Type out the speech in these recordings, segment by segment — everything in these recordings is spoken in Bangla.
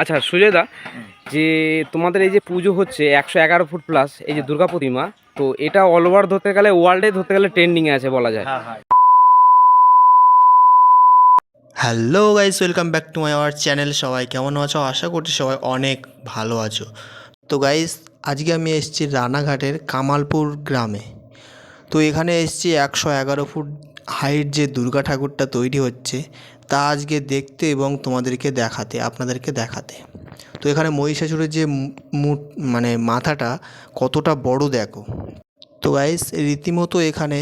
আচ্ছা সুজয় দা, যে তোমাদের এই যে পুজো হচ্ছে 111 ফুট প্লাস এই যে দুর্গা প্রতিমা, তো এটা অল ওভার ধরতে গেলে ওয়ার্ল্ডে ধরতে গেলে ট্রেন্ডিংয়ে আছে বলা যায়। Hello guys, welcome back to my our channel. সবাই কেমন আছো? আশা করছি সবাই অনেক ভালো আছো। তো গাইস, আজকে আমি এসেছি রানাঘাটের কামালপুর গ্রামে। তো এখানে এসেছি 111 ফুট হাইট যে দুর্গা ঠাকুরটা তৈরি হচ্ছে তা আজকে দেখতে এবং তোমাদেরকে দেখাতে, আপনাদেরকে দেখাতে। তো এখানে মহিষাসুরের যে মানে মাথাটা কতটা বড় দেখো। তো গাইস, রীতিমতো এখানে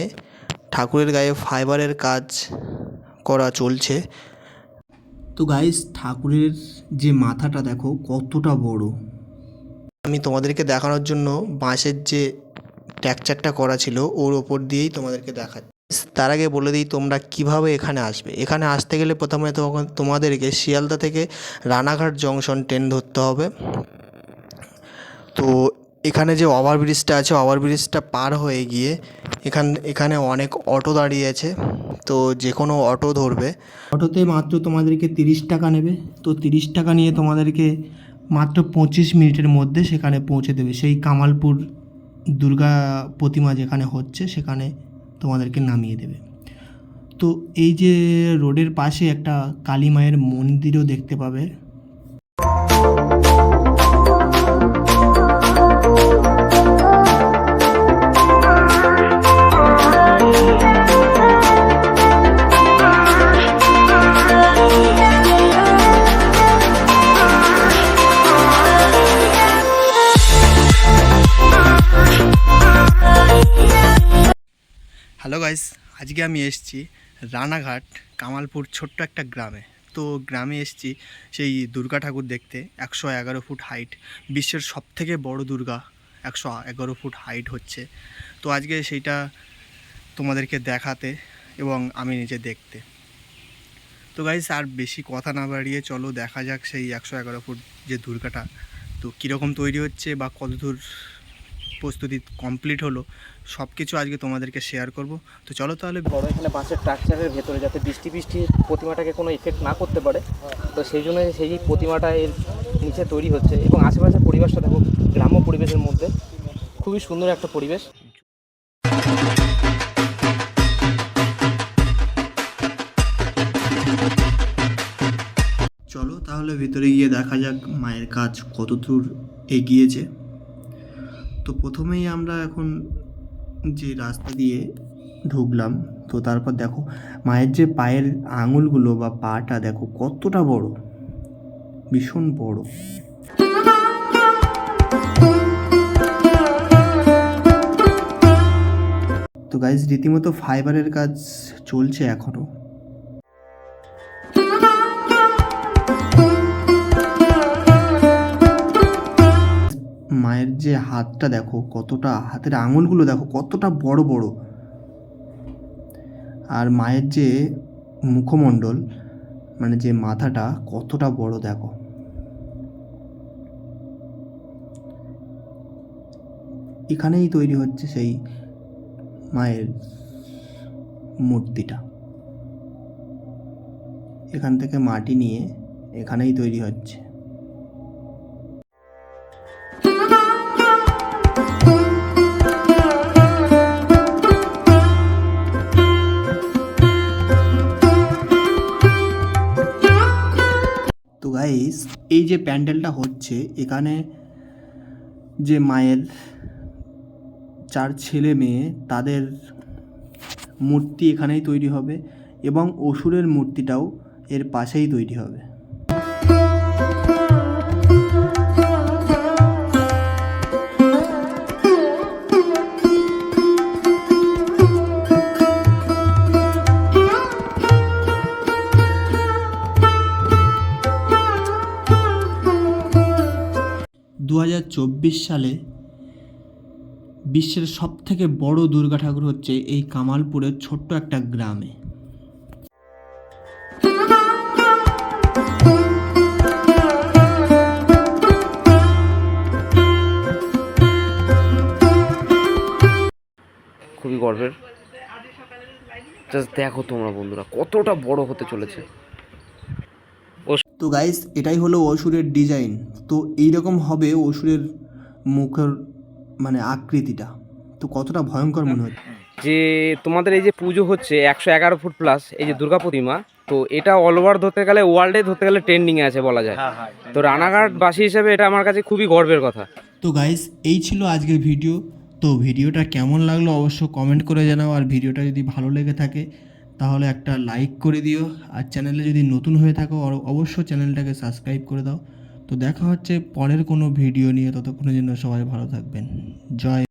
ঠাকুরের গায়ে ফাইবারের কাজ করা চলছে। তো গাইস, ঠাকুরের যে মাথাটা দেখো কতটা বড়। আমি তোমাদেরকে দেখানোর জন্য বাঁশের যে টেক্সচারটা করা ছিল ওর ওপর দিয়েই তোমাদেরকে দেখাচ্ছি। তার আগে বলে দিই তোমরা কিভাবে এখানে আসবে। এখানে আসতে গেলে প্রথমে তোমাদেরকে শিয়ালদা থেকে রানাঘাট জংশন ট্রেন ধরতে হবে। তো এখানে যে ওভারব্রিজটা আছে, ওভারব্রিজটা পার হয়ে গিয়ে এখানে অনেক অটো দাঁড়িয়ে আছে। তো যে কোনো অটো ধরবে, অটোতে মাত্র তোমাদেরকে 30 টাকা নেবে। তো 30 টাকা নিয়ে তোমাদেরকে মাত্র 25 মিনিটের মধ্যে সেখানে পৌঁছে দেবে, সেই কামালপুর দুর্গা প্রতিমা যেখানে হচ্ছে সেখানে তোমাদেরকে নামিয়ে দেবে। তো এই যে রোডের পাশে একটা কালী মায়ের মন্দিরও দেখতে পাবে। হ্যালো গাইস, আজকে আমি এসেছি রানাঘাট কামালপুর ছোট্ট একটা গ্রামে। তো গ্রামে এসেছি সেই দুর্গা ঠাকুর দেখতে। 111 ফুট হাইট, বিশ্বের সবথেকে বড় দুর্গা 111 ফুট হাইট হচ্ছে। তো আজকে সেইটা তোমাদেরকে দেখাতে এবং আমি নিজে দেখতে। তো গাইস, আর বেশি কথা না বাড়িয়ে চলো দেখা যাক সেই 111 ফুট যে দুর্গাটা তো কীরকম তৈরি হচ্ছে বা কতদূর প্রস্তুতি কমপ্লিট হলো, সব কিছু আজকে তোমাদেরকে শেয়ার করব। তো চলো তাহলে। বড় এখানে বাঁশের স্ট্রাকচারের ভেতরে যাতে বৃষ্টি প্রতিমাটাকে কোনো ইফেক্ট না করতে পারে, তো সেই জন্য সেই প্রতিমাটা এর নিচে তৈরি হচ্ছে। এবং আশেপাশের পরিবেশটা দেখো, গ্রাম্য পরিবেশের মধ্যে খুবই সুন্দর একটা পরিবেশ। চলো তাহলে ভিতরে গিয়ে দেখা যাক মায়ের কাজ কতদূর এগিয়েছে। তো প্রথমেই আমরা এখন যে রাস্তা দিয়ে ঢুকলাম, তো তারপর দেখো মায়ের যে পায়ের আঙুলগুলো বা পাটা দেখো কতটা বড়, ভীষণ বড়। তো গাইজ, রীতিমতো ফাইবারের কাজ চলছে এখনো। মায়ের যে হাতটা দেখো কতটা, হাতের আঙুলগুলো দেখো কতটা বড় বড়। আর মায়ের যে মুখমণ্ডল মানে যে মাথাটা কতটা বড় দেখো। এখানেই তৈরি হচ্ছে সেই মায়ের মূর্তিটা। এখান থেকে মাটি নিয়ে এখানেই তৈরি হচ্ছে। তো গাইস, এই যে প্যান্ডেলটা হচ্ছে, এখানে যে মায়ের 4 ছেলে মেয়ে তাদের মূর্তি এখানেই তৈরি হবে এবং অসুরের মূর্তিটাও এর পাশেই তৈরি হবে। সালে বিশ্বের সবথেকে বড় দুর্গা ঠাকুর হচ্ছে এই কামালপুরের ছোট্ট একটা গ্রামে। খুবই গর্বের। জাস্ট দেখো তোমরা বন্ধুরা কতটা বড় হতে চলেছে। তো গাইস এটাই হলো অসুরের ডিজাইন। তো এইরকম হবে অসুরের মুখের মানে আকৃতিটা। তো কতটা ভয়ঙ্কর মনে হচ্ছে। যে তোমাদের এই যে পুজো হচ্ছে 111 ফুট প্লাস এই যে দুর্গা প্রতিমা, তো এটা অল ওভার ধরতে গেলে ওয়ার্ল্ডে ধরতে গেলে ট্রেন্ডিংয়ে আছে বলা যায়। তো রানাঘাটবাসী হিসেবে এটা আমার কাছে খুবই গর্বের কথা। তো গাইস এই ছিল আজকের ভিডিও। তো ভিডিওটা কেমন লাগলো অবশ্য কমেন্ট করে জানাও, আর ভিডিওটা যদি ভালো লেগে থাকে তাহলে একটা লাইক করে দিও, আর চ্যানেলে যদি নতুন হয়ে থাকো অবশ্যই চ্যানেলটাকে সাবস্ক্রাইব করে দাও। তো দেখা হচ্ছে পরের কোনো ভিডিও নিয়ে, ততক্ষণের জন্য সবাই ভালো থাকবেন। জয়।